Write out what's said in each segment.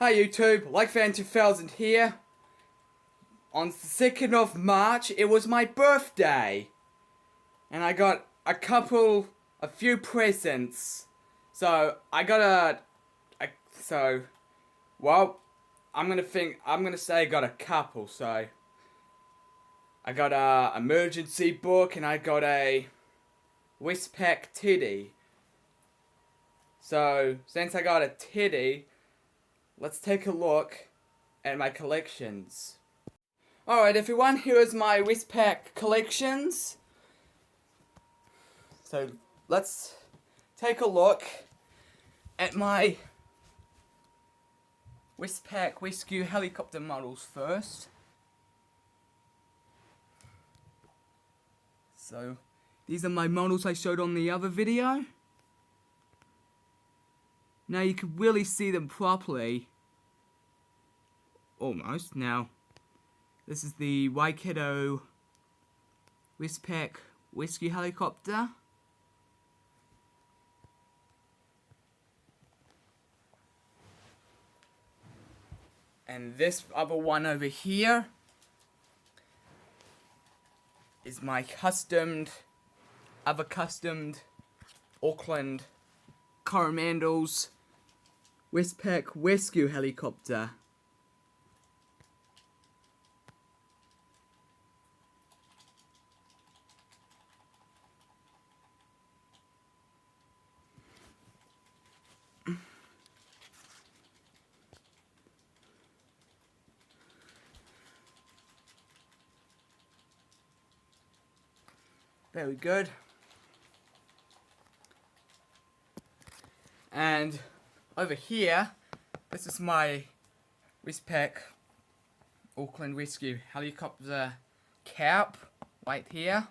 Hi YouTube, LikeFan2000 here. On the 2nd of March, it was my birthday. And I got a few presents. So, I got I'm gonna say I got a couple, so. I got a emergency book and I got a Westpac teddy. So, since I got a teddy, let's take a look at my collections. Alright everyone, here is my Westpac collections. So, let's take a look at my Westpac rescue helicopter models first. So, these are my models I showed on the other video. Now you can really see them properly. Almost. Now, this is the Waikato Westpac rescue helicopter. And this other one over here is my other customed Auckland Coromandel's Westpac rescue helicopter. Very good. And over here, this is my Westpac Auckland Rescue Helicopter cap right here.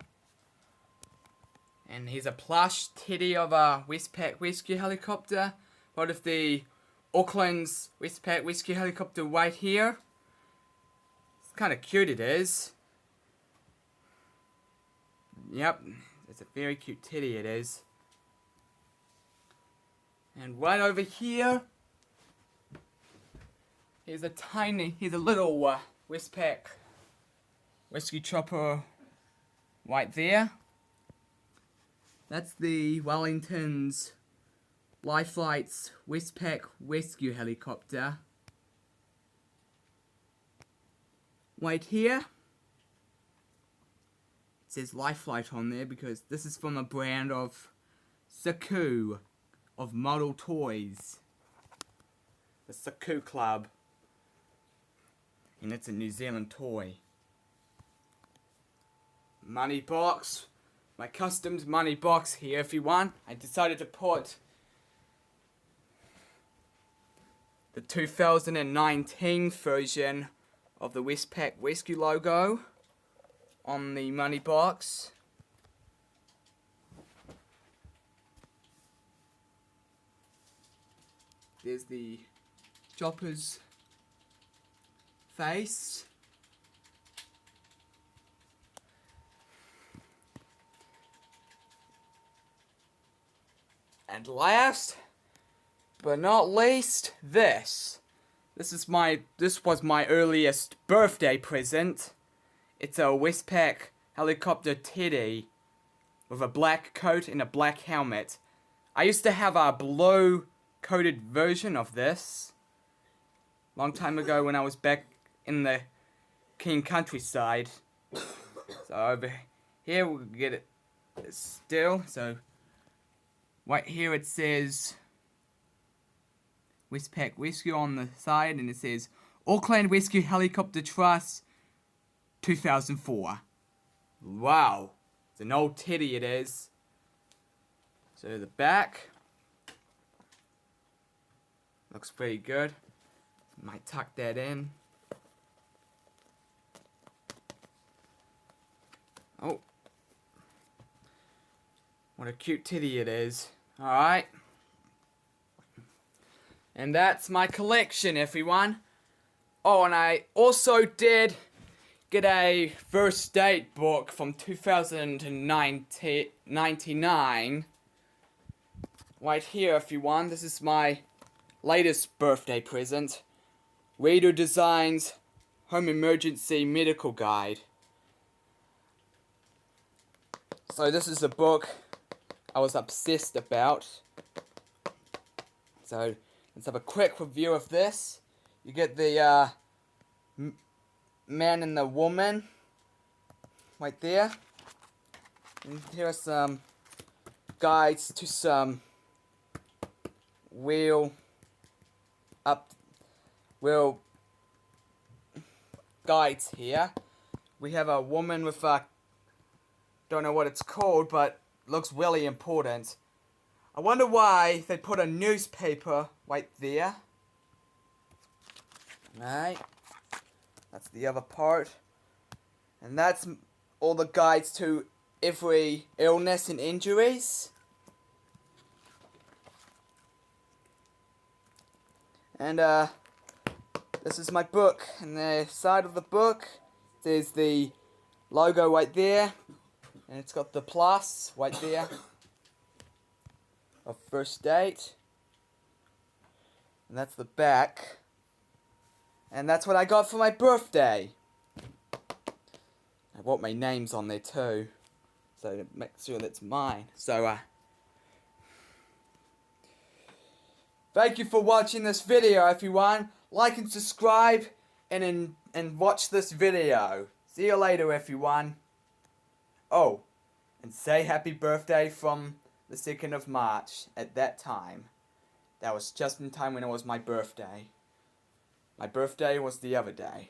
And here's a plush teddy of a Westpac Rescue Helicopter. Part of the Auckland's Westpac Rescue Helicopter right here. It's kind of cute, it is. Yep, it's a very cute teddy, it is. And right over here, here's a little Westpac rescue chopper right there. That's the Wellington's Lifelights Westpac rescue helicopter. Right here, it says Lifelight on there because this is from a brand of Saku of model toys. The Saku Club. And it's a New Zealand toy. Money box. My customed money box here, everyone. I decided to put the 2019 version of the Westpac Rescue logo on the money box. There's the chopper's face. And last but not least, this. This was my earliest birthday present. It's a Westpac helicopter teddy with a black coat and a black helmet. I used to have a blue coated version of this long time ago when I was back in the King countryside. So over here we'll get it still. So right here it says Westpac Rescue on the side, and it says Auckland Rescue Helicopter Trust 2004. Wow, it's an old teddy, it is. So the back looks pretty good. Might tuck that in. Oh, what a cute teddy it is. Alright. And that's my collection, everyone. Oh, and I also did get a first date book from 2099. Right here, everyone. This is my latest birthday present. Reader Designs Home Emergency Medical Guide. So this is a book I was obsessed about. So let's have a quick review of this. You get the man and the woman right there. And here are some guides to some wheel guides here. We have a woman with a, don't know what it's called, but looks really important. I wonder why they put a newspaper right there. Right. That's the other part. And that's all the guides to every illness and injuries. And this is my book. And the side of the book, there's the logo right there. And it's got the plus right there of first date. And that's the back. And that's what I got for my birthday. I want my names on there too, so to make sure that's mine. So, thank you for watching this video, everyone. Like and subscribe, and watch this video. See you later, everyone. Oh, and say happy birthday from the 2nd of March at that time. That was just in time when it was my birthday. My birthday was the other day.